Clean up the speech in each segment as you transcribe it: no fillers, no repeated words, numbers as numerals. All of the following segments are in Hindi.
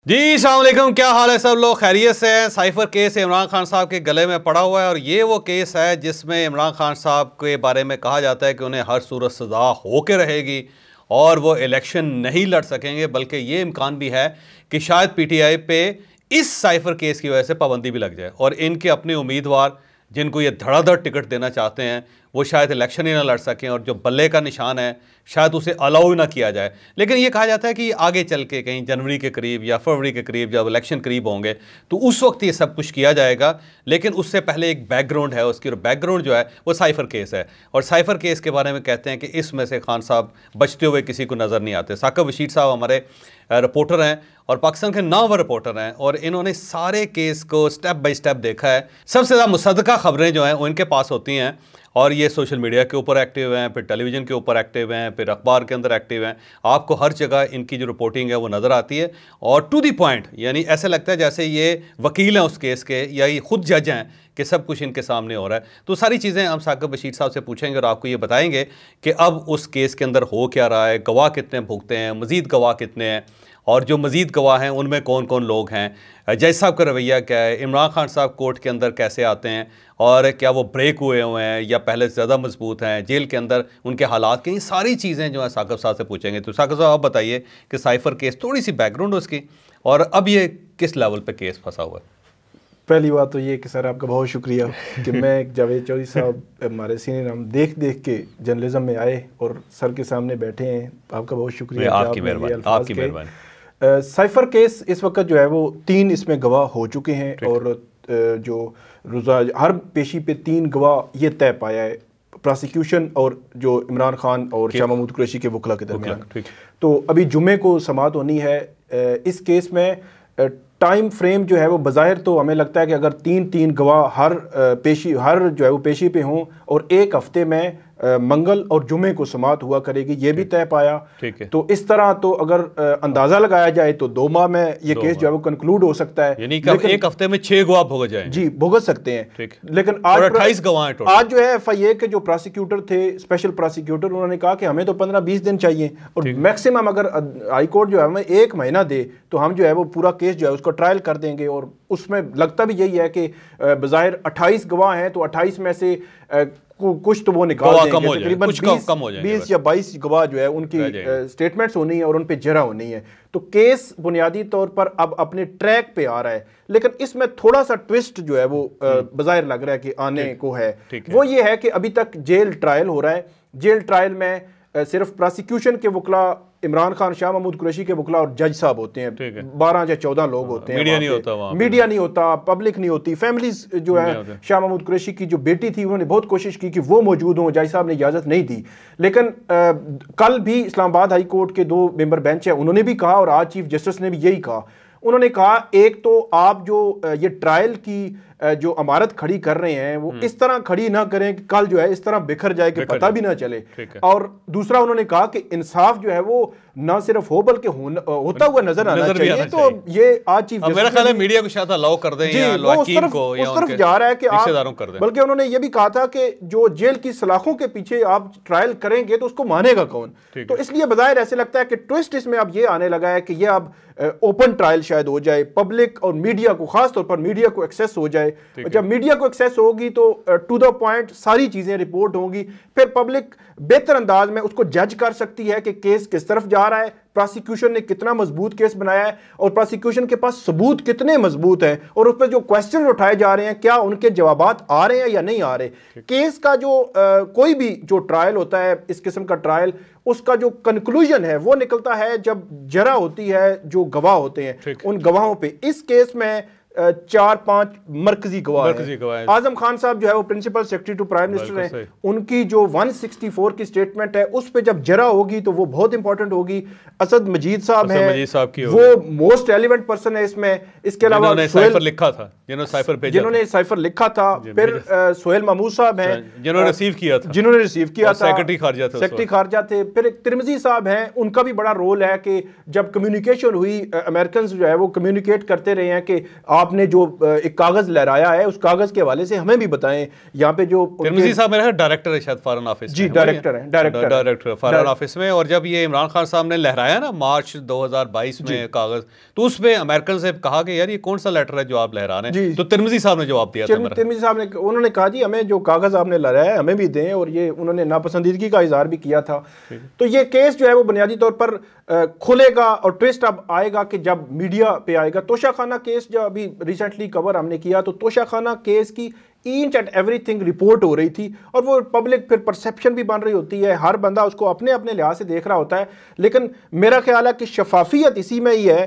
जी अस्सलाम वालेकुम, क्या हाल है सब लोग? खैरियत से हैं। साइफर केस इमरान खान साहब के गले में पड़ा हुआ है और ये वो केस है जिसमें इमरान खान साहब के बारे में कहा जाता है कि उन्हें हर सूरत सज़ा होके रहेगी और वो इलेक्शन नहीं लड़ सकेंगे, बल्कि ये इम्कान भी है कि शायद पीटीआई पे इस साइफर केस की वजह से पाबंदी भी लग जाए और इनके अपने उम्मीदवार जिनको ये धड़ाधड़ टिकट देना चाहते हैं वो शायद इलेक्शन ही ना लड़ सकें और जो बल्ले का निशान है शायद उसे अलाउ ना किया जाए। लेकिन ये कहा जाता है कि आगे चल के कहीं जनवरी के करीब या फरवरी के करीब जब इलेक्शन करीब होंगे तो उस वक्त ये सब कुछ किया जाएगा। लेकिन उससे पहले एक बैकग्राउंड है उसकी, और बैकग्राउंड जो है वो साइफर केस है। और साइफर केस के बारे में कहते हैं कि इसमें से खान साहब बचते हुए किसी को नज़र नहीं आते। साकिब रशीद साहब हमारे रिपोर्टर हैं और पाकिस्तान के नामवर रिपोर्टर हैं और इन्होंने सारे केस को स्टेप बाय स्टेप देखा है। सबसे ज़्यादा मुसद्दका खबरें जो हैं वो इनके पास होती हैं और ये सोशल मीडिया के ऊपर एक्टिव हैं, फिर टेलीविज़न के ऊपर एक्टिव हैं, फिर अखबार के अंदर एक्टिव हैं। आपको हर जगह इनकी जो रिपोर्टिंग है वो नज़र आती है और टू दी पॉइंट, यानी ऐसे लगता है जैसे ये वकील हैं उस केस के या ये खुद जज हैं कि सब कुछ इनके सामने हो रहा है। तो सारी चीज़ें हम साकिब रशीद साहब से पूछेंगे और आपको ये बताएंगे कि अब उस केस के अंदर हो क्या रहा है, गवाह कितने भुगते हैं, मज़ीद गवाह कितने हैं और जो मज़ीद गवाह हैं उनमें कौन कौन लोग हैं, जज साहब का रवैया क्या है, इमरान खान साहब कोर्ट के अंदर कैसे आते हैं और क्या वो ब्रेक हुए हैं या पहले से ज़्यादा मजबूत हैं, जेल के अंदर उनके हालात के, ये सारी चीज़ें जो है साकिब साहब से पूछेंगे। तो साकिब साहब आप बताइए कि साइफर केस, थोड़ी सी बैकग्राउंड उसकी और अब ये किस लेवल पर केस फंसा हुआ है। पहली बात तो ये कि सर आपका बहुत शुक्रिया कि मैं जावेद चौधरी साहब हमारे सीनियर, हम देख देख के जर्नलिज्म में आए और सर के सामने बैठे हैं। आपका बहुत शुक्रिया, आपकी मेहरबानी। साइफर केस इस वक्त जो है वो 3 इसमें गवाह हो चुके हैं और जो रोज़ा हर पेशी पे 3 गवाह ये तय पाया है, प्रोसिक्यूशन और जो इमरान खान और शाह महमूद कुरैशी के वकला के दरमियान। तो अभी जुमे को समाअत होनी है। इस केस में टाइम फ्रेम जो है वो बज़ाहिर तो हमें लगता है कि अगर 3 गवाह हर जो है वो पेशी पे हों और एक हफ्ते में मंगल और जुमे को समाअत हुआ करेगी, ये भी तय पाया। तो इस तरह तो अगर अंदाज़ा लगाया जाए तो 2 माह में ये केस जो है वो कंक्लूड हो सकता है। यानी कि एक हफ्ते में 6 गवाह भुगत जाएंगे। जी, भुगत सकते हैं। लेकिन आज 28 गवाह आज जो है FIA के जो प्रोसिक्यूटर थे, स्पेशल प्रोसिक्यूटर, उन्होंने कहा कि हमें तो 15-20 दिन चाहिए और मैक्सिमम अगर हाई कोर्ट जो है हमें 1 महीना दे तो हम जो है वो पूरा केस जो है उसको ट्रायल कर देंगे। और उसमें लगता भी यही है कि बज़ाहिर 28 गवाह हैं तो 28 में से कुछ तो वो निकाल देंगे, तकरीबन 20 या 22 गवाह जो है उनकी स्टेटमेंट्स होनी है और उन पे जरा होनी है। तो केस बुनियादी तौर पर अब अपने ट्रैक पे आ रहा है, लेकिन इसमें थोड़ा सा ट्विस्ट जो है वो बज़ाहिर लग रहा है कि आने को है। वो ये है कि अभी तक जेल ट्रायल हो रहा है। जेल ट्रायल में सिर्फ प्रोसिक्यूशन के वकला, इमरान खान, शाह महमूद कुरैशी के वकला और जज साहब होते हैं। 12 या 14 लोग होते हैं। मीडिया नहीं होता, पब्लिक नहीं होती। फैमिलीज जो है, शाह महमूद कुरैशी की जो बेटी थी उन्होंने बहुत कोशिश की कि वो मौजूद हों, जज साहब ने इजाज़त नहीं दी। लेकिन कल भी इस्लामाबाद हाई कोर्ट के 2 मेंबर बेंच है, उन्होंने भी कहा और आज चीफ जस्टिस ने भी यही कहा। उन्होंने कहा एक तो आप जो ये ट्रायल की जो अमारत खड़ी कर रहे हैं वो इस तरह खड़ी ना करें कि कल जो है इस तरह बिखर जाए कि पता भी ना चले। और दूसरा उन्होंने कहा कि इंसाफ जो है वो ना सिर्फ हो बल्कि होता हुआ नजर आना चाहिए। तो ये आज चीफ मेरा ख्याल है मीडिया को शायद अलाउ कर दें या वकील को उस तरफ जा रहा है कि आप, बल्कि उन्होंने ये भी कहा था कि जो जेल की सलाखों के पीछे आप ट्रायल करेंगे तो उसको मानेगा कौन। तो इसलिए बज़ाहिर ऐसे लगता है कि ट्विस्ट इसमें अब ये आने लगा है कि ये अब ओपन ट्रायल शायद हो जाए, पब्लिक और मीडिया को, खास तौर पर मीडिया को एक्सेस हो जाए। जब मीडिया को एक्सेस होगी तो टू द पॉइंट सारी चीजें रिपोर्ट होंगी, फिर पब्लिक बेहतर अंदाज में उसको जज कर सकती है कि केस किस तरफ जा रहा है, प्रोसिक्यूशन ने कितना मजबूत केस बनाया है और प्रोसिक्यूशन के पास सबूत कितने मजबूत हैं और उस पर जो क्वेश्चन उठाए जा रहे हैं क्या उनके जवाबात आ रहे हैं या नहीं आ रहे। केस का जो कोई भी जो ट्रायल होता है, इस किस्म का ट्रायल, उसका जो कंक्लूजन है वो निकलता है जब जरा होती है जो गवाह होते हैं उन गवाहों पे। इस केस में 4-5 मरकजी गवाह। आजम खान साहब जो है वो principal secretary to prime minister हैं, उनकी जो 164 की स्टेटमेंट है उस पे जब जरा होगी तो वो बहुत इंपॉर्टेंट होगी। असद मजीद साहब हैं, वो मोस्ट रेलिवेंट पर्सन है इसमें। इसके अलावा साइफर लिखा था, जिन्होंने साइफर लिखा था, फिर सोहेल महमूद साहब हैं जिन्होंने रिसीव किया था, सेक्रेटरी खारजा थे। फिर तिरमिजी साहब हैं, उनका भी बड़ा रोल है कि जब कम्युनिकेशन हुई, अमेरिकन जो है वो कम्युनिकेट करते रहे हैं कि आप आपने जो एक कागज लहराया है उस कागज के हवाले से हमें भी बताएं। यहाँ पे जो तिरमिज़ी साहब मेरा डायरेक्टर है शायद फॉरेन ऑफिस जी, डायरेक्टर हैं, डायरेक्टर फॉरेन ऑफिस में। और जब ये इमरान खान साहब ने लहराया ना मार्च 2022 में कागज, तो उसमें अमेरिकन से कहा कि यार ये कौन सा लेटर है जो आप लहरा रहे हैं, तो तिरमिज़ी साहब ने जवाब दिया था। तिरमिज़ी साहब ने उन्होंने कहा जी हमें जो कागज आपने लहराया है हमें भी दें, और ये उन्होंने नापसंदीदगी का इजहार भी किया था। तो ये केस जो है वो बुनियादी तौर पर खुलेगा और ट्विस्ट अब आएगा कि जब मीडिया पे आएगा। तोशाखाना केस जो अभी रिसेंटली कवर हमने किया, तो तोशाखाना केस की ईच एंड एवरीथिंग रिपोर्ट हो रही थी, और वो पब्लिक फिर परसेप्शन भी बन रही होती है, हर बंदा उसको अपने अपने लिहाज से देख रहा होता है। लेकिन मेरा ख्याल है कि शफाफियत इसी में ही है,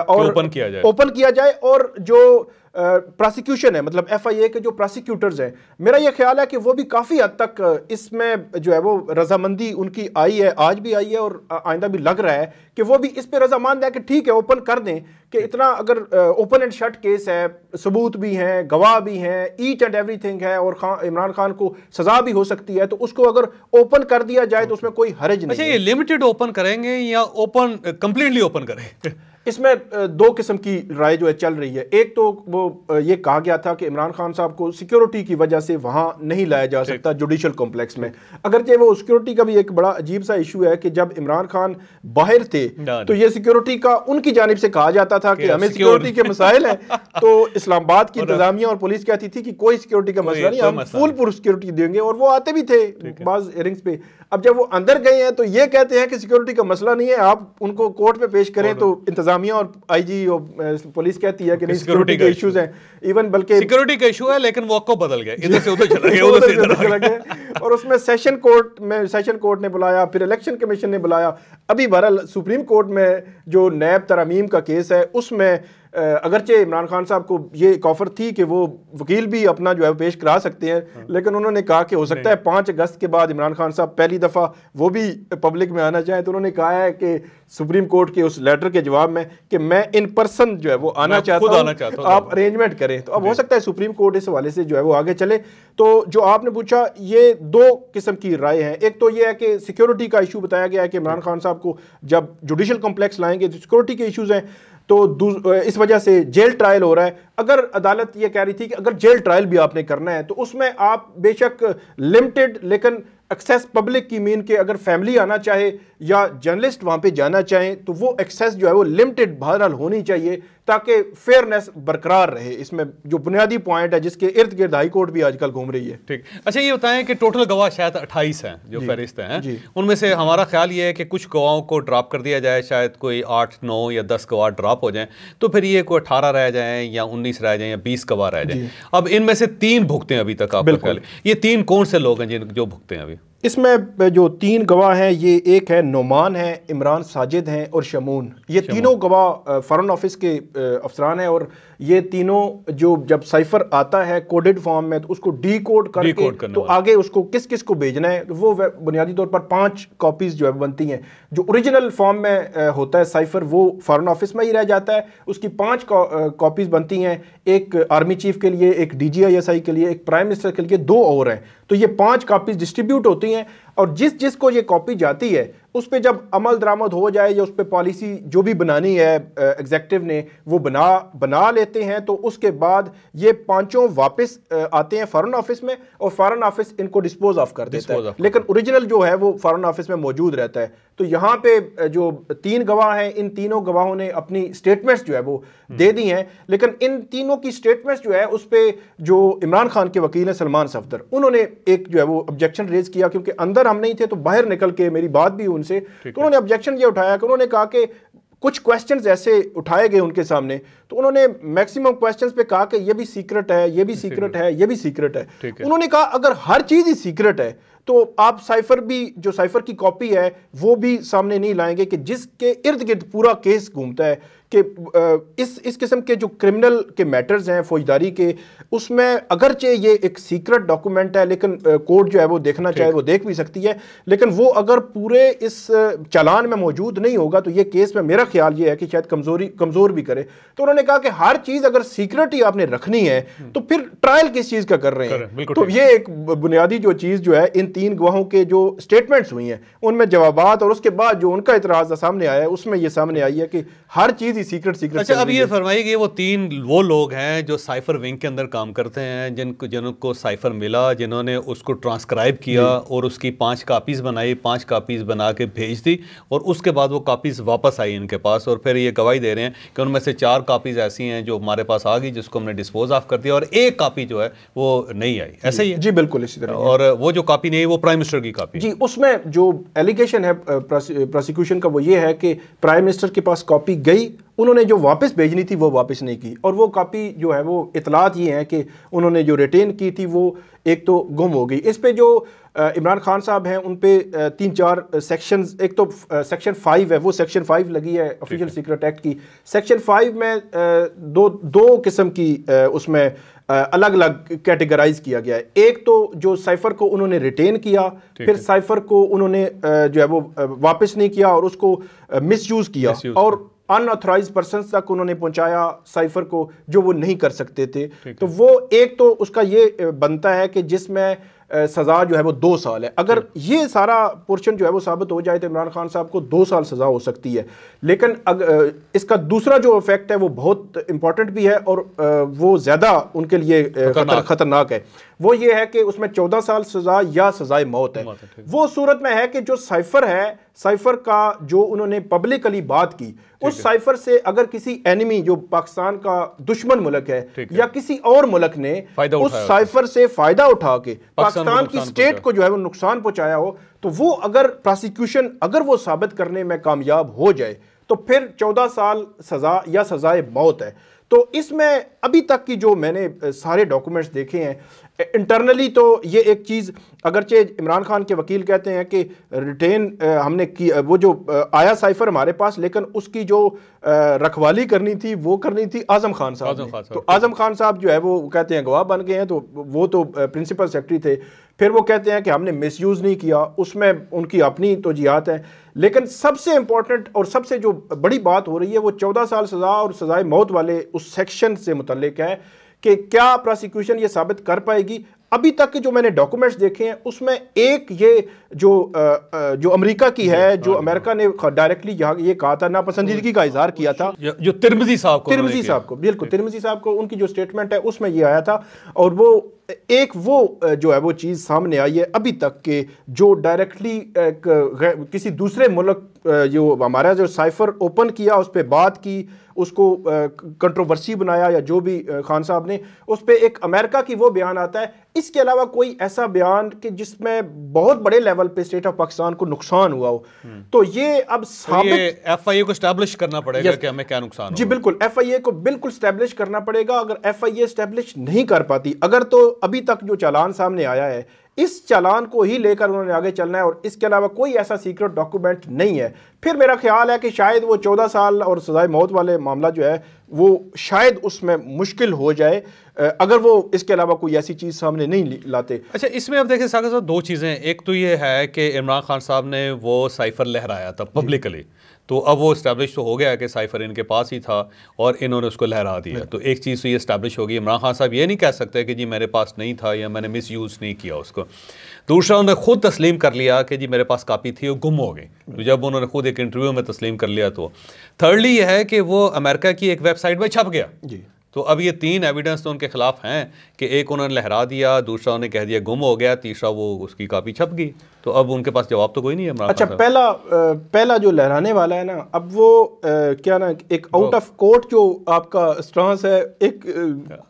और ओपन किया जाए और जो प्रोसिक्यूशन है, मतलब FIA के जो प्रोसिक्यूटर्स हैं, मेरा ये ख्याल है कि वो भी काफ़ी हद तक इसमें जो है वो रजामंदी उनकी आई है, आज भी आई है और आइंदा भी लग रहा है कि वो भी इस पे रजामंद है कि ठीक है ओपन कर दें, कि इतना अगर ओपन एंड शट केस है, सबूत भी हैं, गवाह भी हैं, ईच एंड एवरीथिंग है, और इमरान खान को सजा भी हो सकती है, तो उसको अगर ओपन कर दिया जाए तो उसमें कोई हर्ज नहीं। अच्छा, ये लिमिटेड ओपन करेंगे या ओपन कंप्लीटली ओपन करेंगे? इसमें दो किस्म की राय जो है चल रही है। एक तो वो ये कहा गया था कि इमरान खान साहब को सिक्योरिटी की वजह से वहाँ नहीं लाया जा सकता जुडिशल कॉम्प्लेक्स में, अगरचे वो सिक्योरिटी का भी एक बड़ा अजीब सा इशू है कि जब इमरान खान बाहर थे तो ये सिक्योरिटी का उनकी जानिब से कहा जाता था कि हमें सिक्योरिटी के मसाइल हैं, तो इस्लामाबाद की इंतजामिया और पुलिस कहती थी कि कोई सिक्योरिटी का मसला नहीं, हम फुल पूरी सिक्योरिटी देंगे, और वो आते भी थे बाज हियरिंग्स पे। अब जब वो अंदर गए हैं तो ये कहते हैं कि सिक्योरिटी का मसला नहीं है, आप उनको कोर्ट में पेश करें, तो इंतजामिया और IG और पुलिस कहती है कि नहीं सिक्योरिटी के इश्यूज हैं, इवन बल्कि सिक्योरिटी का इशू है, लेकिन वो बदल गए, इधर से उधर चला गया, उधर से इधर चला गया। और उसमें सेशन कोर्ट ने बुलाया, फिर इलेक्शन कमीशन ने बुलाया, अभी बहरहाल सुप्रीम कोर्ट में जो नैब तरमीम का केस है उसमें अगरचे इमरान खान साहब को ये एक ऑफर थी कि वो वकील भी अपना जो है पेश करा सकते हैं, लेकिन उन्होंने कहा कि हो सकता है 5 अगस्त के बाद इमरान खान साहब पहली दफ़ा वो भी पब्लिक में आना चाहें, तो उन्होंने कहा है कि सुप्रीम कोर्ट के उस लेटर के जवाब में कि मैं इन पर्सन जो है वो आना चाहता हूं, आप अरेंजमेंट करें। तो अब हो सकता है सुप्रीम कोर्ट इस हवाले से जो है वो आगे चले। तो जो आपने पूछा, ये 2 किस्म की राय हैं। एक तो ये है कि सिक्योरिटी का इशू बताया गया है कि इमरान खान साहब को जब जुडिशल कॉम्प्लेक्स लाएंगे तो सिक्योरिटी के इशूज़ हैं, तो इस वजह से जेल ट्रायल हो रहा है। अगर अदालत ये कह रही थी कि अगर जेल ट्रायल भी आपने करना है तो उसमें आप बेशक लिमिटेड लेकिन एक्सेस पब्लिक की मीन के अगर फैमिली आना चाहे या जर्नलिस्ट वहाँ पे जाना चाहें तो वो एक्सेस जो है वो लिमिटेड बहरहाल होनी चाहिए ताकि फेयरनेस बरकरार रहे। इसमें जो बुनियादी पॉइंट है जिसके इर्द गिर्द हाई कोर्ट भी आजकल घूम रही है। ठीक, अच्छा ये बताएं कि टोटल गवाह शायद 28 हैं जो फहरिस्त हैं, उनमें से हमारा ख्याल ये है कि कुछ गवाहों को ड्रॉप कर दिया जाए, शायद कोई 8, 9 या 10 गवाह ड्रॉप हो जाएं, तो फिर ये कोई 18 रह जाएं या 19 रह जाएं या 20 गवाह रह जाएं। अब इनमें से 3 भुगते हैं अभी तक, आपका ख्याल ये 3 कौन से लोग हैं जो भुगते हैं अभी? इसमें जो 3 गवाह हैं, ये एक है नोमान है, इमरान साजिद हैं और शमून। ये तीनों गवाह फॉरेन ऑफिस के अफसरान हैं, और ये तीनों जो जब साइफर आता है कोडेड फॉर्म में तो उसको डी कोड करके तो आगे उसको किस किस को भेजना है, वो बुनियादी तौर पर 5 कॉपीज़ जो है बनती हैं। जो ओरिजिनल फॉर्म में होता है साइफर वो फॉरेन ऑफिस में ही रह जाता है, उसकी 5 कॉपीज़ बनती हैं, एक आर्मी चीफ के लिए, एक DGISI के लिए, एक प्राइम मिनिस्टर के लिए, 2 और हैं। तो ये 5 कॉपीज़ डिस्ट्रीब्यूट होती हैं, और जिस जिसको ये कॉपी जाती है उस पर जब अमल दरामद हो जाए या उस पर पॉलिसी जो भी बनानी है एग्जेक्टिव ने वो बना लेते हैं, तो उसके बाद ये 5 वापस आते हैं फॉरेन ऑफिस में और फॉरेन ऑफिस इनको डिस्पोज ऑफ कर देता है, लेकिन ओरिजिनल जो है वो फॉरेन ऑफिस में मौजूद रहता है। तो यहाँ पे जो 3 गवाह हैं, इन तीनों गवाहों ने अपनी स्टेटमेंट्स जो है वो दे दी हैं, लेकिन इन तीनों की स्टेटमेंट्स जो है उस पर जो इमरान खान के वकील हैं सलमान सफदर, उन्होंने एक जो है वो ऑब्जेक्शन रेज किया, क्योंकि अंदर हम नहीं थे तो बाहर निकल के मेरी बात भी उनसे, तो उन्होंने ऑब्जेक्शन ये उठाया कि उन्होंने कहा कि कुछ क्वेश्चंस ऐसे उठाए गए उनके सामने, तो उन्होंने मैक्सिमम क्वेश्चंस पे कहा कि ये भी सीक्रेट है, ये भी सीक्रेट है, ये भी सीक्रेट है। उन्होंने कहा अगर हर चीज़ ही सीक्रेट है तो आप साइफर भी, जो साइफर की कॉपी है वो भी सामने नहीं लाएंगे कि जिसके इर्द गिर्द पूरा केस घूमता है कि इस किस्म के जो क्रिमिनल के मैटर्स हैं फौजदारी के, उसमें अगरचे ये एक सीक्रेट डॉक्यूमेंट है लेकिन कोर्ट जो है वो देखना चाहे वो देख भी सकती है, लेकिन वो अगर पूरे इस चालान में मौजूद नहीं होगा तो ये केस में मेरा ख्याल ये है कि शायद कमज़ोर भी करे। तो उन्होंने कहा कि हर चीज़ अगर सीक्रेट ही आपने रखनी है तो फिर ट्रायल किस चीज़ का कर रहे हैं। तो ये एक बुनियादी जो चीज़ जो है इन 3 गवाहों के जो स्टेटमेंट्स हुई हैं उनमें जवाबात और उसके बाद जो उनका इतराज़ सामने आया है उसमें ये सामने आई है कि हर चीज़ ही सीक्रेट। अच्छा, अब ये फरमाइए कि वो 3 वो लोग हैं जो साइफर विंग के अंदर काम करते हैं, जिनको साइफर मिला, जिन्होंने उसको ट्रांसक्राइब किया और उसकी 5 कापीज़ बनाई, 5 कापीज़ बना के भेज दी और उसके बाद वो कापीज़ वापस आई इनके पास और फिर ये गवाही दे रहे हैं कि उनमें से 4 कापीज़ ऐसी हैं जो हमारे पास आ गई, जिसको हमने डिस्पोज ऑफ कर दिया और 1 कापी जो है वो नहीं आई। ऐसा ही है जी, बिल्कुल इसी तरह। और वो जो कापी नहीं है वो प्राइम मिनिस्टर की कापी जी, उसमें जो एलिगेशन है प्रोसिक्यूशन का वो ये है कि प्राइम मिनिस्टर के पास कॉपी गई, उन्होंने जो वापस भेजनी थी वो वापस नहीं की और वो कॉपी जो है वो इतलात ये हैं कि उन्होंने जो रिटेन की थी वो एक तो गुम हो गई। इस पे जो इमरान खान साहब हैं उन पे 3-4 सेक्शंस, एक तो सेक्शन 5 है, वो सेक्शन 5 लगी है ऑफिशियल सीक्रेट एक्ट की। सेक्शन 5 में दो किस्म की उसमें अलग अलग कैटेगराइज किया गया है। एक तो जो साइफर को उन्होंने रिटेन किया, फिर साइफर को उन्होंने जो है वो वापस नहीं किया और उसको मिसयूज किया और अनऑथराइज्ड पर्सन तक उन्होंने पहुंचाया साइफर को जो वो नहीं कर सकते थे। तो वो एक तो उसका ये बनता है कि जिसमें सज़ा जो है वो 2 साल है। अगर ये सारा पोर्शन जो है वो साबित हो जाए तो इमरान खान साहब को 2 साल सज़ा हो सकती है। लेकिन इसका दूसरा जो इफेक्ट है वो बहुत इंपॉर्टेंट भी है और वो ज़्यादा उनके लिए खतरनाक है। वो ये है कि उसमें 14 साल सज़ा या सज़ाए मौत है। वो सूरत में है कि जो साइफर है, साइफर का जो उन्होंने पब्लिकली बात की, उस साइफर से अगर किसी एनिमी जो पाकिस्तान का दुश्मन मुल्क है या किसी और मुल्क ने उस साइफर से फ़ायदा उठा के पाकिस्तान की स्टेट को जो है वो नुकसान पहुंचाया हो, तो वो अगर प्रोसिक्यूशन अगर वो साबित करने में कामयाब हो जाए तो फिर 14 साल सज़ा या सज़ाए मौत है। तो इसमें अभी तक की जो मैंने सारे डॉक्यूमेंट्स देखे हैं इंटरनली, तो ये एक चीज़ अगरचे इमरान खान के वकील कहते हैं कि रिटेन हमने की, वो जो आया साइफर हमारे पास, लेकिन उसकी जो रखवाली करनी थी वो करनी थी आज़म खान साहब। तो आज़म खान साहब जो है वो कहते हैं गवाह बन गए हैं, तो वो तो प्रिंसिपल सेक्रेटरी थे। फिर वो कहते हैं कि हमने मिसयूज़ नहीं किया, उसमें उनकी अपनी तोजीहात हैं। लेकिन सबसे इंपॉर्टेंट और सबसे जो बड़ी बात हो रही है वो 14 साल सज़ा और सज़ाए मौत वाले उस सेक्शन से मुतल्लिक है कि क्या प्रोसिक्यूशन ये साबित कर पाएगी। अभी तक के जो मैंने डॉक्यूमेंट्स देखे हैं उसमें एक ये जो अमेरिका की है, जो अमेरिका ने डायरेक्टली यहाँ ये कहा था, नापसंदीदगी का इजहार किया था जो तिरमिज़ी साहब को, बिल्कुल तिरमिज़ी साहब को, उनकी जो स्टेटमेंट है उसमें ये आया था। और वो एक वो जो है वो चीज़ सामने आई है अभी तक के जो डायरेक्टली किसी दूसरे मुल्क जो हमारा जो साइफर ओपन किया उस पर बात की, उसको कंट्रोवर्सी बनाया या जो भी खान साहब ने, उस पर एक अमेरिका की वो बयान आता है। इसके अलावा कोई ऐसा बयान कि जिसमें बहुत बड़े लेवल पे स्टेट ऑफ पाकिस्तान को नुकसान हुआ हो, तो ये अब साबित FIA को एस्टैब्लिश करना पड़ेगा कि हमें क्या नुकसान जी बिल्कुल, FIA को बिल्कुल एस्टैब्लिश करना पड़ेगा। अगर FIA एस्टैब्लिश नहीं कर पाती, अगर तो अभी तक जो चालान सामने आया है इस चालान को ही लेकर उन्होंने आगे चलना है और इसके अलावा कोई ऐसा सीक्रेट डॉक्यूमेंट नहीं है, फिर मेरा ख्याल है कि शायद वो 14 साल और सजाए मौत वाले मामला जो है वो शायद उसमें मुश्किल हो जाए अगर वो इसके अलावा कोई ऐसी चीज़ सामने नहीं लाते। अच्छा, इसमें अब देखिए सागर साहब 2 चीज़ें, एक तो ये है कि इमरान खान साहब ने वो साइफर लहराया था पब्लिकली, तो अब वो इस्टेब्लिश तो हो गया है कि साइफर इनके पास ही था और इन्होंने उसको लहरा दिया, तो एक चीज़ तो ये इस्टेब्लिश होगी। इमरान खान साहब ये नहीं कह सकते कि जी मेरे पास नहीं था या मैंने मिस यूज़ नहीं किया उसको। दूसरा, उन्होंने खुद तस्लीम कर लिया कि जी मेरे पास कापी थी, वो गुम हो गई, तो जब उन्होंने खुद एक इंटरव्यू में तस्लीम कर लिया। तो थर्डली ये है कि वो अमेरिका की एक वेबसाइट में छप गया जी। तो अब ये 3 एविडेंस तो उनके खिलाफ हैं कि एक उन्होंने लहरा दिया, दूसरा उन्होंने कह दिया गुम हो गया, तीसरा वो उसकी कापी छप गई। तो अब उनके पास जवाब तो कोई नहीं है। अच्छा, पहला जो लहराने वाला है ना, अब वो क्या ना, एक आउट ऑफ कोर्ट जो आपका स्टांस है एक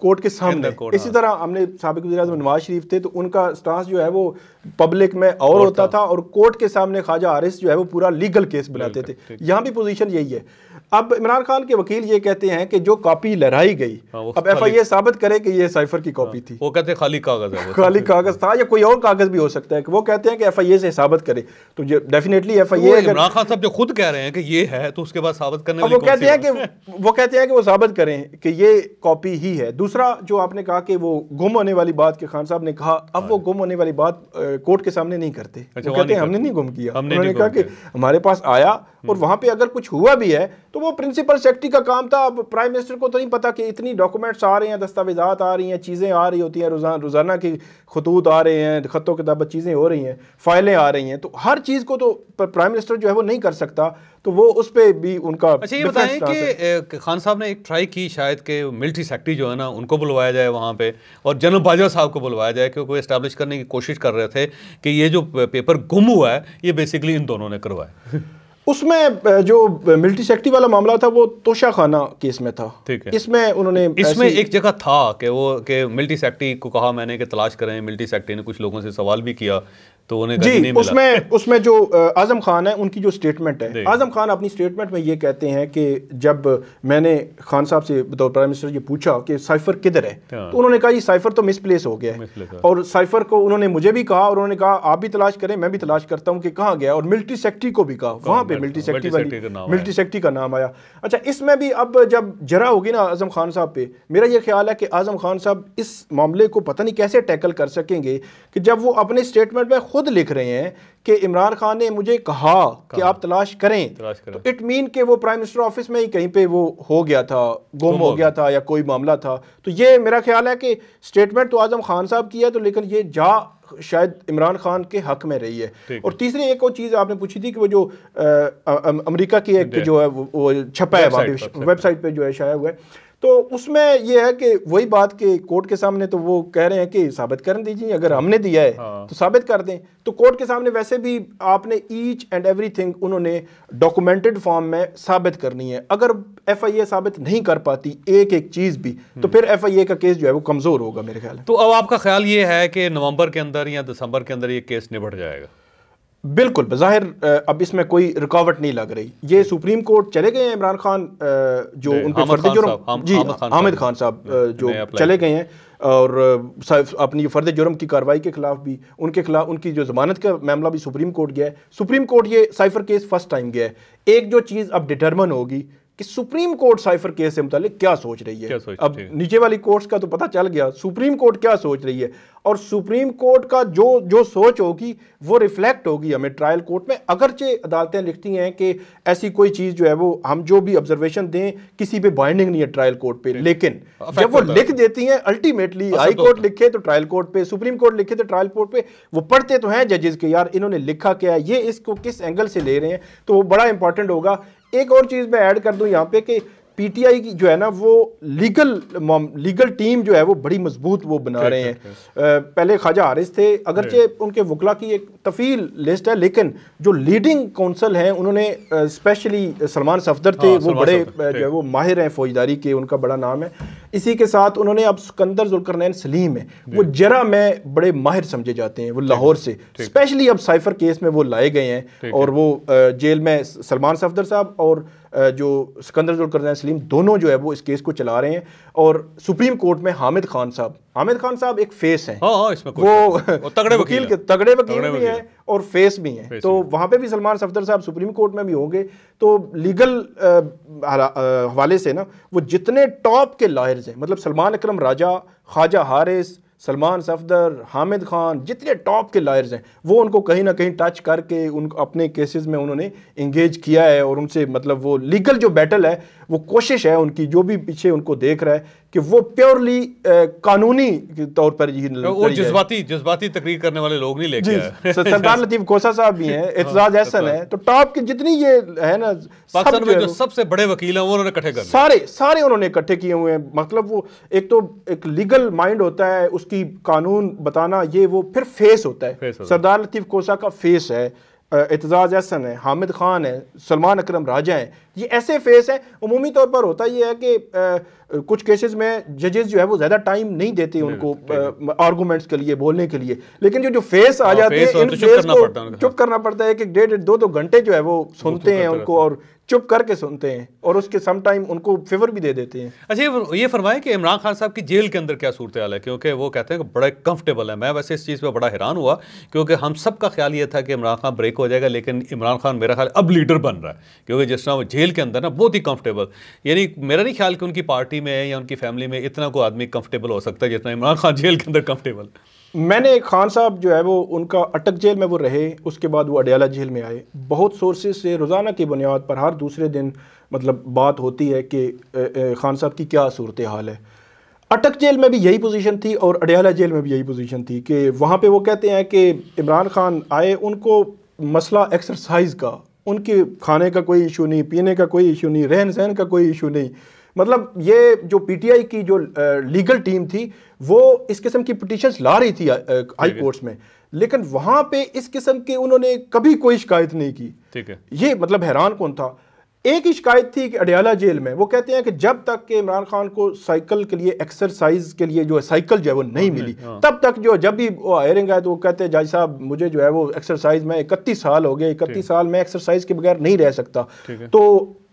कोर्ट के सामने, इसी तरह हमने साबिक वज़ीर-ए-आज़म नवाज शरीफ थे तो उनका स्टांस जो है वो पब्लिक में और होता था और कोर्ट के सामने ख्वाजा हारिस जो है वो पूरा लीगल केस बनाते थे। यहाँ भी पोजीशन यही है। अब इमरान खान के वकील ये कहते हैं कि जो कॉपी लहराई गई, अब FIA साबित करे कि ये साइफर की कॉपी थी। वो कहते हैं खाली कागज है, खाली कागज था या कोई और कागज भी हो सकता है। कि वो कहते हैं कि FIA से साबित करे, तो डेफिनेटली FIA इमरान खान साहब जो खुद कह रहे हैं कि ये है, तो उसके बाद साबित करने वाली वो कहते हैं कि वो साबित करें कि ये कॉपी ही है। दूसरा जो आपने कहा कि वो गुम होने वाली बात के खान साहब ने कहा, अब वो गुम होने वाली बात कोर्ट के सामने नहीं करते। वो कहते हैं हमने नहीं गुम किया, उन्होंने कहा कि हमारे पास आया और वहाँ पे अगर कुछ हुआ भी है तो वो प्रिंसिपल सेक्रेटरी का काम था। अब प्राइम मिनिस्टर को तो नहीं पता कि इतनी डॉक्यूमेंट्स आ रही हैं, दस्तावेजात आ रही हैं, चीज़ें आ रही होती हैं, रोज़ाना की खतूत आ रहे हैं, ख़तों किताबत चीज़ें हो रही हैं, फाइलें आ रही हैं, तो हर चीज़ को तो प्राइम मिनिस्टर जो है वो नहीं कर सकता, तो वो उस पर भी उनका। अच्छा ये बताएं कि खान साहब ने एक ट्राई की शायद कि मिलिट्री सेक्रेटरी जो है ना उनको बुलवाया जाए वहाँ पे, और जनरल बाजवा साहब को बुलवाया जाए, क्योंकि वो इस्टेब्लिश करने की कोशिश कर रहे थे कि ये जो पेपर गुम हुआ है ये बेसिकली इन दोनों ने करवाया। उसमें जो मिलिट्री सेक्रेटरी वाला मामला था वो तोशा खाना केस में था। ठीक है। इसमें एक जगह था कि वो कि मिलिट्री सेक्रेटरी को कहा मैंने कि तलाश करें, मिलिट्री सेक्रेटरी ने कुछ लोगों से सवाल भी किया तो उन्हें जी नहीं मिला। उसमें जो आजम खान है उनकी जो स्टेटमेंट है, आजम खान अपनी स्टेटमेंट में ये कहते हैं कि जब मैंने खान साहब से बतौर प्राइम मिनिस्टर ये पूछा कि साइफर किधर है, तो उन्होंने कहा ये साइफर तो मिसप्लेस हो गया है, और साइफर को उन्होंने मुझे भी कहा और उन्होंने कहा आप भी तलाश करें, मैं भी तलाश करता हूँ कि कहाँ गया, और मिलिट्री सेक्रेटरी को भी कहा, वहाँ पे मिलिट्री सेक्रेटरी का नाम आया। अच्छा, इसमें भी अब जब जरा होगी ना आजम खान साहब पे, मेरा ये ख्याल है कि आजम खान साहब इस मामले को पता नहीं कैसे टैकल कर सकेंगे कि जब वो अपने स्टेटमेंट में खुद लिख रहे हैं कि इमरान खान ने मुझे कहा कि आप तलाश करें, तो इट मीन कि वो प्राइम मिनिस्टर ऑफिस में ही कहीं पे वो हो गया था, गुम हो गया था या कोई मामला था। तो ये मेरा ख्याल है कि स्टेटमेंट तो आजम खान साहब की है, तो लेकिन ये शायद इमरान खान के हक में रही है। और तीसरी एक और चीज़ आपने पूछी थी कि वो जो अमेरिका की एक जो है वो छपा है वेबसाइट पे जो है शाया हुआ है, तो उसमें यह है कि वही बात कि कोर्ट के सामने तो वो कह रहे हैं कि साबित कर दीजिए, अगर हमने दिया है तो साबित कर दें। तो कोर्ट के सामने वैसे भी आपने ईच एंड एवरीथिंग उन्होंने डॉक्यूमेंटेड फॉर्म में साबित करनी है। अगर FIA साबित नहीं कर पाती एक एक चीज़ भी, तो फिर FIA का केस जो है वो कमज़ोर होगा मेरे ख्याल है। तो अब आपका ख्याल ये है कि नवंबर के अंदर या दिसंबर के अंदर ये केस निपट जाएगा? बिल्कुल, बज़ाहिर अब इसमें कोई रुकावट नहीं लग रही। ये सुप्रीम कोर्ट चले गए हैं, इमरान खान जो उनके फर्द जुर्म, जी हामिद खान साहब जो चले गए हैं, और अपनी फर्द जुर्म की कार्रवाई के खिलाफ भी उनके खिलाफ उनकी जो जमानत का मामला भी सुप्रीम कोर्ट गया है। सुप्रीम कोर्ट ये साइफर केस फर्स्ट टाइम गया है। एक जो चीज़ अब डिटरमिन होगी कि सुप्रीम कोर्ट साइफर केस से मुतालिक क्या सोच रही है। अब नीचे वाली कोर्ट्स का तो पता चल गया, सुप्रीम कोर्ट क्या सोच रही है, और सुप्रीम कोर्ट का जो सोच होगी वो रिफ्लेक्ट होगी हमें ट्रायल कोर्ट में। अगरचे अदालतें लिखती हैं कि ऐसी कोई चीज़ जो है वो हम जो भी ऑब्जर्वेशन दें किसी पे बाइंडिंग नहीं है ट्रायल कोर्ट पे, लेकिन जब वो लिख देती हैं अल्टीमेटली, हाई कोर्ट लिखे तो ट्रायल कोर्ट पे, सुप्रीम कोर्ट लिखे तो ट्रायल कोर्ट पे, वो पढ़ते तो हैं जजेस के यार इन्होंने लिखा क्या है, ये इसको किस एंगल से ले रहे हैं, तो वो बड़ा इंपॉर्टेंट होगा। एक और चीज़ मैं ऐड कर दूं यहाँ पे कि PTI की जो है ना वो लीगल टीम जो है वो बड़ी मजबूत वो बना रहे हैं। पहले ख्वाजा हारिस थे, अगरचे उनके वकला की एक तफील लिस्ट है, लेकिन जो लीडिंग काउंसिल हैं उन्होंने स्पेशली सलमान सफदर थे, वो बड़े जो है वो माहिर हैं फौजदारी के, उनका बड़ा नाम है। इसी के साथ उन्होंने अब सिकंदर जुल्करनैन सलीम है, वो जरा में बड़े माहिर समझे जाते हैं, वो लाहौर से स्पेशली अब साइफर केस में वो लाए गए हैं, और वो जेल में सलमान सफदर साहब और जो सिकंदर जुल्करनैन सलीम दोनों जो है वो इस केस को चला रहे हैं। और सुप्रीम कोर्ट में हामिद खान साहब एक फेस हैं, इसमें वो तगड़े वकील भी हैं और फेस भी हैं, तो वहाँ पे भी सलमान सफदर साहब सुप्रीम कोर्ट में भी होंगे। तो लीगल हवाले से ना वो जितने टॉप के लॉयर्स हैं, मतलब सलमान अकरम राजा, ख्वाजा हारिस, सलमान सफदर, हामिद खान, जितने टॉप के लॉयर्स हैं वो उनको कहीं ना कहीं टच करके उनको अपने केसेस में उन्होंने इंगेज किया है, और उनसे मतलब वो लीगल जो बैटल है वो कोशिश है उनकी, जो भी पीछे उनको देख रहा है कि वो प्योरली कानूनी तौर पर जज्बाती तकरीर करने वाले लोग नहीं लेके आए। सरदार लतीफ खोसा साहब भी हैं, एतजाज एहसन है, तो टॉप की जितनी ये है ना पाकिस्तान में जो सबसे बड़े वकील हैं वो उन्होंने इकट्ठे कर सारे उन्होंने इकट्ठे किए हुए हैं। मतलब वो एक तो एक लीगल माइंड होता है, उसकी कानून बताना, ये वो फिर फेस होता है। सरदार लतीफ खोसा का फेस है, एतजाज एहसन है, हामिद खान है, सलमान अकरम राजा हैं, ये ऐसे फेस हैं। उमूमी तौर पर होता ये है कि कुछ केसेस में जजेस जो है वो ज़्यादा टाइम नहीं देते उनको आर्गूमेंट्स के लिए, बोलने के लिए, लेकिन जो फेस आ जाते हैं इन फेस को चुप करना पड़ता है कि 1.5-2 घंटे जो है वो सुनते हैं उनको, और चुप करके सुनते हैं, और उसके सम टाइम उनको फेवर भी दे देते हैं। अच्छा, ये फरमाएं कि इमरान खान साहब की जेल के अंदर क्या सूरत हाल है, क्योंकि वो कहते हैं कि बड़े कंफर्टेबल है। मैं वैसे इस चीज़ पे बड़ा हैरान हुआ, क्योंकि हम सब का ख्याल ये था कि इमरान खान ब्रेक हो जाएगा, लेकिन इमरान खान मेरा ख्याल अब लीडर बन रहा है, क्योंकि जिस तरह वो जेल के अंदर ना बहुत ही कंफर्टेबल, यानी मेरा नहीं ख्याल कि उनकी पार्टी में या उनकी फैमिली में इतना कोई आदमी कंफर्टेबल हो सकता है जितना इमरान खान जेल के अंदर कंफर्टेबल। मैंने खान साहब जो है वो उनका अटक जेल में वो रहे, उसके बाद वो अडयाला जेल में आए। बहुत सोर्सेज से रोज़ाना की बुनियाद पर हर दूसरे दिन मतलब बात होती है कि खान साहब की क्या सूरत हाल है। अटक जेल में भी यही पोजीशन थी और अडयाला जेल में भी यही पोजीशन थी कि वहाँ पे वो कहते हैं कि इमरान खान आए, उनको मसला एक्सरसाइज का, उनके खाने का कोई इशू नहीं, पीने का कोई इशू नहीं, रहन सहन का कोई इशू नहीं। मतलब ये जो पीटीआई की जो लीगल टीम थी वो इस किस्म की पिटीशंस ला रही थी हाई कोर्ट्स में, लेकिन वहाँ पे इस किस्म के उन्होंने कभी कोई शिकायत नहीं की। ठीक है, ये मतलब हैरान कौन था। एक ही शिकायत थी कि अडयाला जेल में वो कहते हैं कि जब तक कि इमरान खान को साइकिल के लिए, एक्सरसाइज के लिए जो है साइकिल जो है वो नहीं मिली, तब तक जो जब भी वो हायरिंग आए तो वो कहते हैं जज साहब मुझे जो है वो एक्सरसाइज में 31 साल हो गए, 31 साल में एक्सरसाइज के बगैर नहीं रह सकता। तो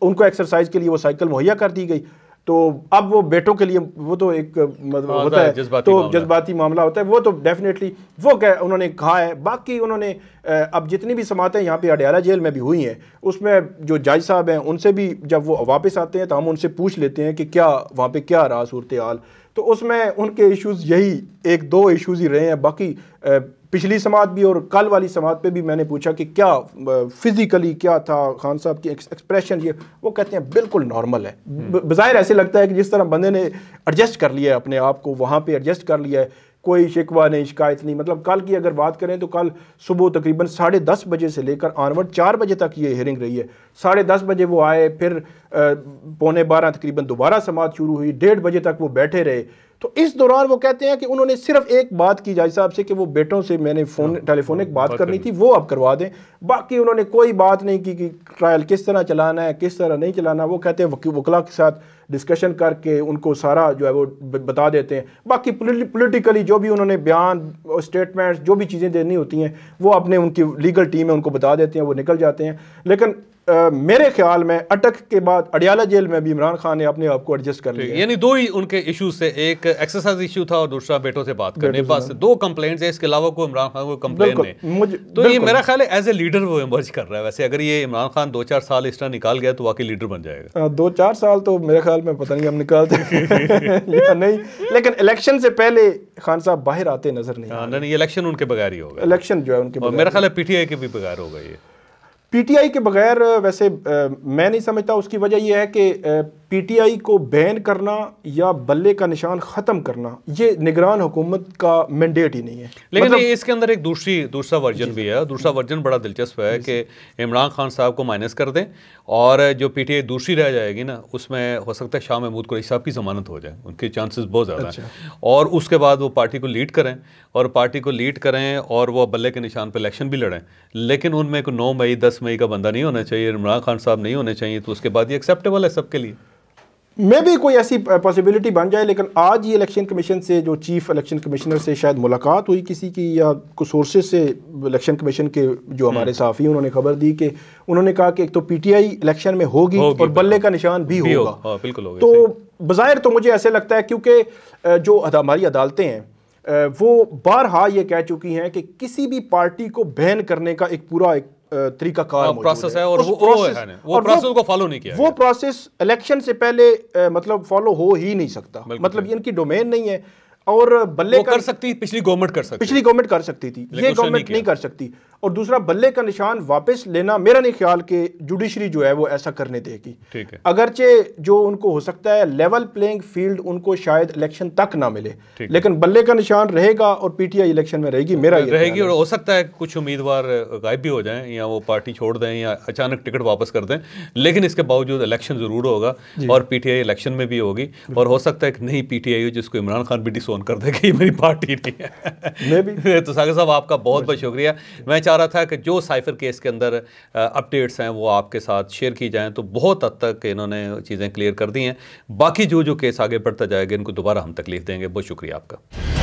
उनको एक्सरसाइज के लिए वो साइकिल मुहैया कर दी गई। तो अब वो बेटों के लिए वो तो एक मतलब होता है, तो जज्बाती मामला होता है, वो तो डेफिनेटली वो उन्होंने कहा है। बाकी उन्होंने अब जितनी भी समातें यहाँ पे अडयाला जेल में भी हुई हैं, उसमें जो जज साहब हैं उनसे भी जब वो वापस आते हैं तो हम उनसे पूछ लेते हैं कि क्या वहाँ पे क्या रहा सूरत हाल। तो उसमें उनके इश्यूज़ यही 1-2 इश्यूज़ ही रहे हैं। बाकी पिछली समात भी और कल वाली समात पे भी मैंने पूछा कि क्या फिजिकली क्या था खान साहब की एक्सप्रेशन, ये वो कहते हैं बिल्कुल नॉर्मल है। बज़ाहिर ऐसे लगता है कि जिस तरह बंदे ने एडजस्ट कर लिया है अपने आप को, वहाँ पे एडजस्ट कर लिया है, कोई शिकवा नहीं, शिकायत नहीं। मतलब कल की अगर बात करें तो कल सुबह तकरीबन 10:30 बजे से लेकर ऑनवर्ड 4 बजे तक ये हियरिंग रही है। 10:30 बजे वो आए, फिर 11:15 तकरीबन दोबारा समात शुरू हुई, 1:30 बजे तक वो बैठे रहे। तो इस दौरान वो कहते हैं कि उन्होंने सिर्फ एक बात की जज साहब से कि वो बेटों से मैंने टेलीफोनिक बात करनी थी, वो आप करवा दें। बाकी उन्होंने कोई बात नहीं की कि ट्रायल किस तरह चलाना है, किस तरह नहीं चलाना। वो कहते हैं वकीला के साथ डिस्कशन करके उनको सारा जो है वो बता देते हैं। बाकी पॉलिटिकली जो भी उन्होंने बयान, स्टेटमेंट्स, जो भी चीज़ें देनी होती हैं वो अपने उनकी लीगल टीम है उनको बता देते हैं, वो निकल जाते हैं। लेकिन मेरे ख्याल में अटक के बाद अडयाला जेल में भी इमरान खान ने अपने आप को एडजस्ट कर लिया। यानी 2 ही उनके इश्यूज से, एक एक्सरसाइज इशू था और दूसरा बेटों से बात करने, बस 2 कंप्लेंट्स है, इसके अलावा कोई इमरान खान को कंप्लेन नहीं। तो ये मेरा ख्याल है एज ए लीडर वो इमर्ज कर रहा है। वैसे अगर ये इमरान खान 2-4 साल इस तरह निकाल गया तो वाकई लीडर बन जाएगा। 2-4 साल तो मेरे ख्याल में पता नहीं हम निकालते या नहीं, लेकिन इलेक्शन से पहले खान साहब बाहर आते नजर नहीं। इलेक्शन उनके बगैर ही होगा, इलेक्शन जो है उनके, मेरा ख्याल है पीटीआई के भी बगैर होगा। ये पीटीआई के बगैर वैसे मैं नहीं समझता। उसकी वजह यह है कि पीटीआई को बैन करना या बल्ले का निशान ख़त्म करना ये निगरान हुकूमत का मैंडेट ही नहीं है। लेकिन मतलब इसके अंदर एक दूसरा वर्जन भी है। दूसरा वर्जन बड़ा दिलचस्प है कि इमरान खान साहब को माइनस कर दें और जो पीटीआई दूसरी रह जाएगी ना, उसमें हो सकता है शाह महमूद कुरैशी साहब की ज़मानत हो जाए, उनके चांसेस बहुत ज़्यादा हैं। और उसके बाद वो पार्टी को लीड करें और वो बल्ले के निशान पर इलेक्शन भी लड़ें। लेकिन उनमें कोई 9 मई 10 मई का बंदा नहीं होना चाहिए, इमरान खान साहब नहीं होने चाहिए। तो उसके बाद ये एक्सेप्टेबल है सबके लिए। मे भी कोई ऐसी पॉसिबिलिटी बन जाए। लेकिन आज ही इलेक्शन कमीशन से, जो चीफ इलेक्शन कमिश्नर से शायद मुलाकात हुई किसी की या कुछ सोर्सेज से, इलेक्शन कमीशन के जो हमारे सहाफ़ी उन्होंने खबर दी कि उन्होंने कहा कि एक तो पीटीआई इलेक्शन में होगी और बल्ले का निशान भी होगा। बिल्कुल होगा। तो बज़ाहिर तो मुझे ऐसे लगता है क्योंकि जो हमारी अदालतें हैं वो बारहा ये कह चुकी हैं कि किसी भी पार्टी को बैन करने का एक पूरा तरीकाकार प्रोसेस है और वो प्रोसेस को फॉलो नहीं किया। वो प्रोसेस इलेक्शन से पहले मतलब फॉलो हो ही नहीं सकता। मतलब इनकी डोमेन नहीं है। और बल्ले कर सकती, पिछली गवर्नमेंट कर सकती थी, ये गवर्नमेंट नहीं कर सकती। और दूसरा, बल्ले का निशान वापस लेना मेरा नहीं ख्याल कि जुडिशरी जो है वो ऐसा करने देगी। ठीक है, अगरचे जो उनको हो सकता है लेवल प्लेइंग फील्ड उनको शायद इलेक्शन तक ना मिले, लेकिन बल्ले का निशान रहेगा और पीटीआई इलेक्शन में रहेगी, मेरा ये रहेगी। और हो सकता है कुछ उम्मीदवार गायब भी हो जाएं या वो पार्टी छोड़ दें या अचानक टिकट वापस कर दें, लेकिन इसके बावजूद इलेक्शन जरूर होगा और पीटीआई इलेक्शन में भी होगी। और हो सकता है कि नहीं पीटीआई जिसको इमरान खान भी डिसोन कर दे कि मेरी पार्टी नहीं है। तो सागर साहब आपका बहुत बहुत शुक्रिया। मैं चाह रहा था कि जो साइफर केस के अंदर अपडेट्स हैं वो आपके साथ शेयर की जाएं, तो बहुत हद तक इन्होंने चीज़ें क्लियर कर दी हैं। बाकी जो केस आगे बढ़ता जाएगा इनको दोबारा हम तकलीफ देंगे। बहुत शुक्रिया आपका।